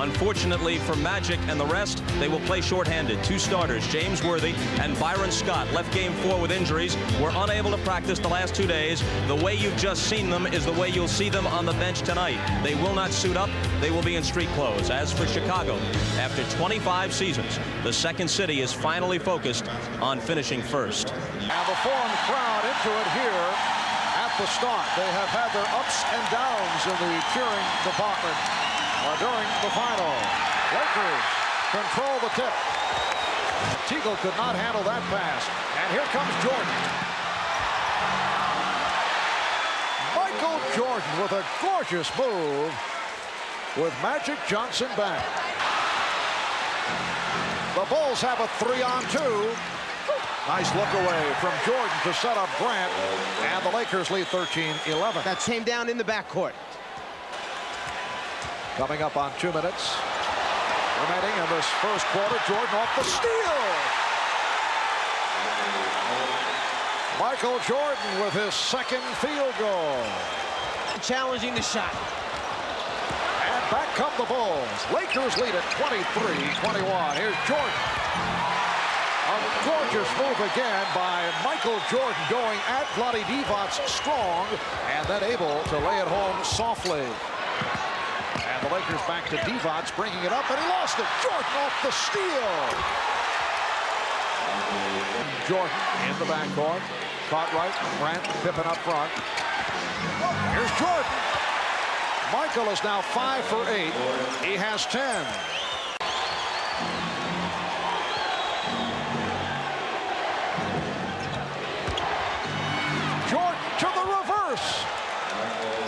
Unfortunately for Magic and the rest, they will play shorthanded. Two starters, James Worthy and Byron Scott, left Game 4 with injuries, were unable to practice the last 2 days. The way you've just seen them is the way you'll see them on the bench tonight. They will not suit up. They will be in street clothes. As for Chicago, after 25 seasons, the second city is finally focused on finishing first. And the foreign crowd into it here at the start. They have had their ups and downs in the cheering department during the final. Lakers control the tip. Teagle could not handle that pass. And here comes Jordan. Michael Jordan with a gorgeous move with Magic Johnson back. The Bulls have a 3-on-2. Nice look away from Jordan to set up Grant, and the Lakers lead 13-11. That came down in the backcourt. Coming up on 2 minutes remaining in this first quarter. Jordan off the steal. Michael Jordan with his second field goal. Challenging the shot. And back come the Bulls. Lakers lead at 23-21. Here's Jordan. A gorgeous move again by Michael Jordan, going at Vlade Divac strong and then able to lay it home softly. And the Lakers back to Divac, bringing it up, and he lost it. Jordan off the steal. Jordan in the backcourt. Caught right. Grant, Pippen up front. Here's Jordan. Michael is now 5 for 8. He has 10. Jordan to the reverse.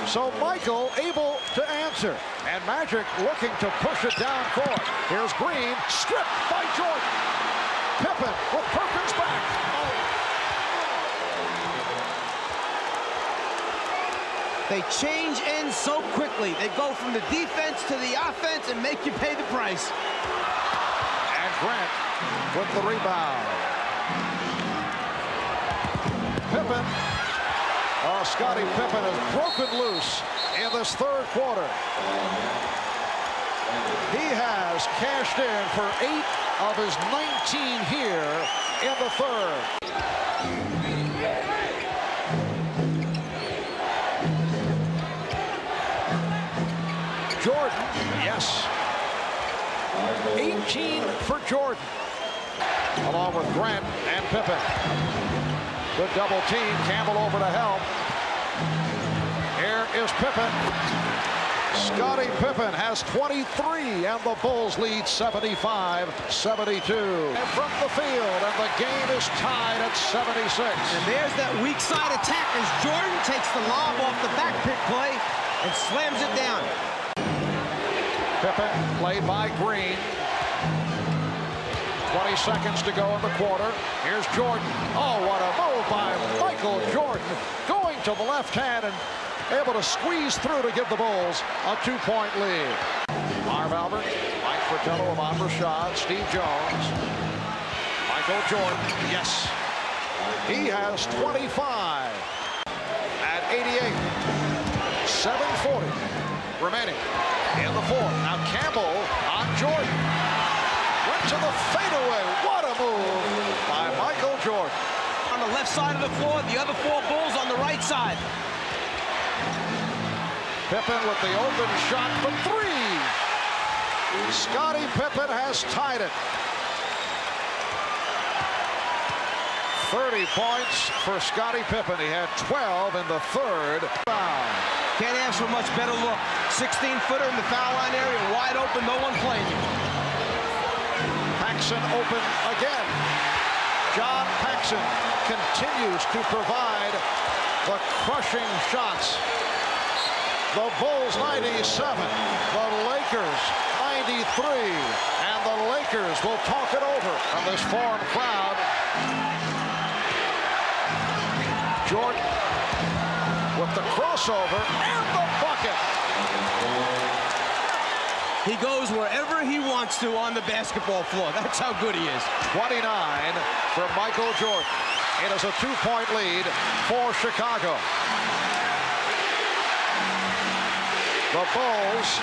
So Michael able to answer. And Magic looking to push it down court. Here's Green, stripped by Jordan. Pippen with Perkins back. They change ends so quickly. They go from the defense to the offense and make you pay the price. And Grant with the rebound. Pippen. Oh, Scottie Pippen has broken loose in this third quarter. He has cashed in for 8 of his 19 here in the third. Jordan, yes. 18 for Jordan. Along with Grant and Pippen. Good double team. Campbell over to help. Here is Pippen. Scottie Pippen has 23, and the Bulls lead 75-72. And from the field, and the game is tied at 76. And there's that weak side attack as Jordan takes the lob off the back pick play and slams it down. Pippen played by Green. 20 seconds to go in the quarter. Here's Jordan. Oh, what a move by Michael Jordan. Going to the left hand and able to squeeze through to give the Bulls a 2-point lead. Marv Albert, Mike Fratello, Ahmad Rashad, Steve Jones. Michael Jordan, yes. He has 25 at 88. 7:40 remaining in the fourth. Now Campbell on Jordan. Went to the fadeaway. What a move by Michael Jordan. On the left side of the floor, the other 4 Bulls on the right side. Pippen with the open shot for 3. Scottie Pippen has tied it. 30 points for Scottie Pippen. He had 12 in the third. Can't ask for a much better look. 16-footer in the foul line area, wide open, no one playing you. Paxson open again. John Paxson continues to provide the crushing shots. The Bulls 97, the Lakers 93, and the Lakers will talk it over from this foreign crowd. Jordan with the crossover and the bucket. He goes wherever he wants to on the basketball floor. That's how good he is. 29 for Michael Jordan. It is a 2-point lead for Chicago. The Bulls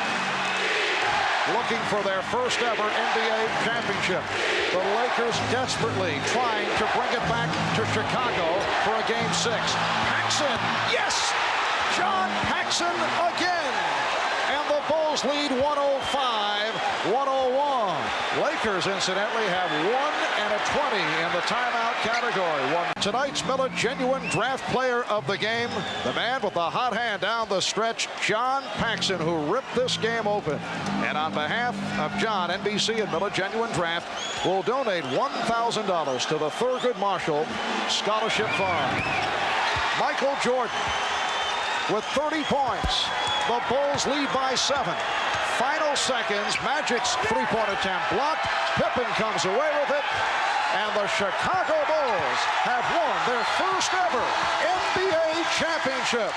looking for their first ever NBA championship. The Lakers desperately trying to bring it back to Chicago for a Game 6. Paxson, yes! John Paxson again! And the Bulls lead 105-101. Lakers, incidentally, have 1 and a 20 in the timeout category. Tonight's Miller Genuine Draft Player of the game, the man with the hot hand down the stretch, John Paxson, who ripped this game open. And on behalf of John, NBC and Miller Genuine Draft will donate $1,000 to the Thurgood Marshall Scholarship Fund. Michael Jordan with 30 points. The Bulls lead by 7. Final seconds, Magic's three-point attempt blocked. Pippen comes away with it. And the Chicago Bulls have won their first ever NBA championship.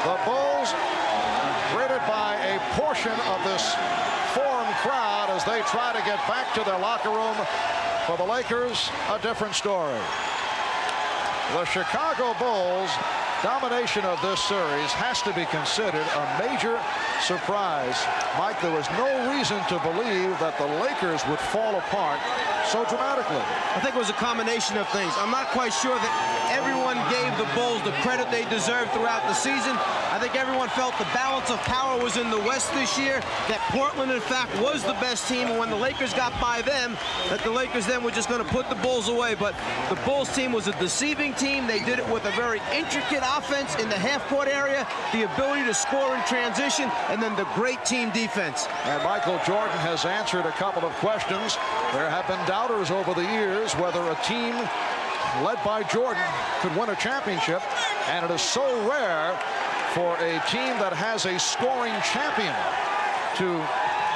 The Bulls, greeted by a portion of this foreign crowd as they try to get back to their locker room. For the Lakers, a different story. The Chicago Bulls' domination of this series has to be considered a major surprise. Mike, there was no reason to believe that the Lakers would fall apart so dramatically. I think it was a combination of things. I'm not quite sure that everyone gave the Bulls the credit they deserved throughout the season. I think everyone felt the balance of power was in the West this year, that Portland, in fact, was the best team, and when the Lakers got by them, that the Lakers then were just going to put the Bulls away. But the Bulls team was a deceiving team. They did it with a very intricate offense in the half-court area, the ability to score in transition, and then the great team defense. And Michael Jordan has answered a couple of questions. There have been doubters over the years whether a team led by Jordan could win a championship, and it is so rare for a team that has a scoring champion to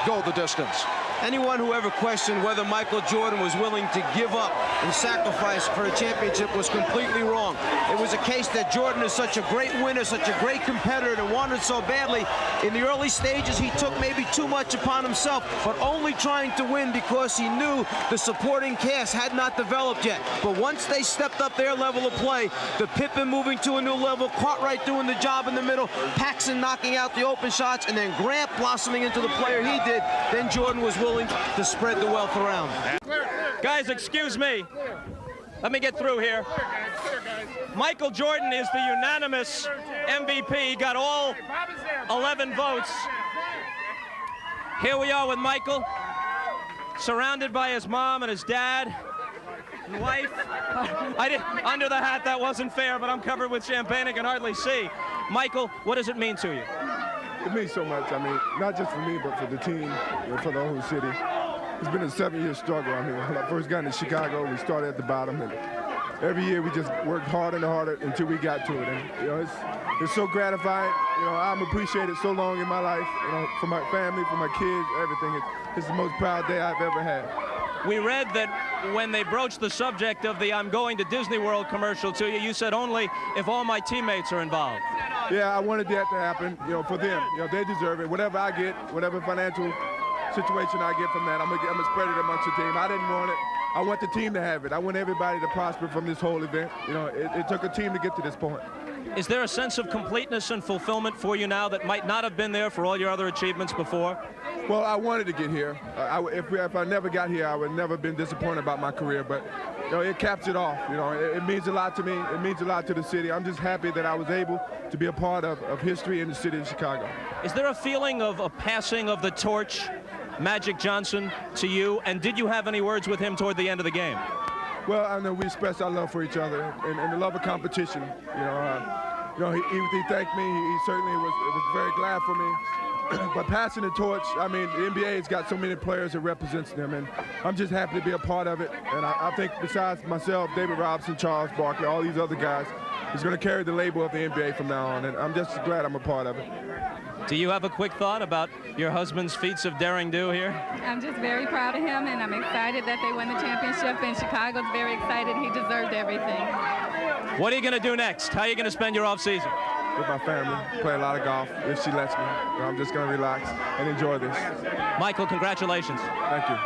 go the distance. Anyone who ever questioned whether Michael Jordan was willing to give up and sacrifice for a championship was completely wrong. It was a case that Jordan is such a great winner, such a great competitor, and wanted so badly. In the early stages, he took maybe too much upon himself, but only trying to win because he knew the supporting cast had not developed yet. But once they stepped up their level of play, the Pippen moving to a new level, Cartwright doing the job in the middle, Paxson knocking out the open shots, and then Grant blossoming into the player he did, then Jordan was willing to spread the wealth around. Guys, excuse me. Let me get through here. Michael Jordan is the unanimous MVP. He got all 11 votes. Here we are with Michael, surrounded by his mom and his dad and wife. Under the hat, that wasn't fair, but I'm covered with champagne and can hardly see. Michael, what does it mean to you? It means so much. I mean, not just for me, but for the team, for the whole city. It's been a 7-year struggle. I mean, when I first got into Chicago, we started at the bottom, and every year we just worked harder and harder until we got to it. And it's so gratifying. I'm appreciated so long in my life. For my family, for my kids, everything. It's the most proud day I've ever had. We read that when they broached the subject of the "I'm going to Disney World" commercial to you, you said only if all my teammates are involved. Yeah, I wanted that to happen, for them. They deserve it. Whatever I get, whatever financial situation I get from that, I'm gonna spread it amongst the team. I didn't want it. I want the team to have it. I want everybody to prosper from this whole event. It took a team to get to this point. Is there a sense of completeness and fulfillment for you now that might not have been there for all your other achievements before? Well, I wanted to get here. If I never got here, I would never have been disappointed about my career. But it caps it off. It means a lot to me. It means a lot to the city. I'm just happy that I was able to be a part of history in the city of Chicago. Is there a feeling of a passing of the torch, Magic Johnson, to you? And did you have any words with him toward the end of the game? Well, I know we expressed our love for each other and the love of competition. He thanked me. He certainly was very glad for me. But passing the torch, I mean, the NBA has got so many players that represents them, and I'm just happy to be a part of it. And I think besides myself, David Robinson, Charles Barkley, all these other guys, is going to carry the label of the NBA from now on, and I'm just glad I'm a part of it. Do you have a quick thought about your husband's feats of daring do here? I'm just very proud of him, and I'm excited that they won the championship, and Chicago's very excited. He deserved everything. What are you going to do next? How are you going to spend your off season? With my family, play a lot of golf, if she lets me. I'm just going to relax and enjoy this. Michael, congratulations. Thank you.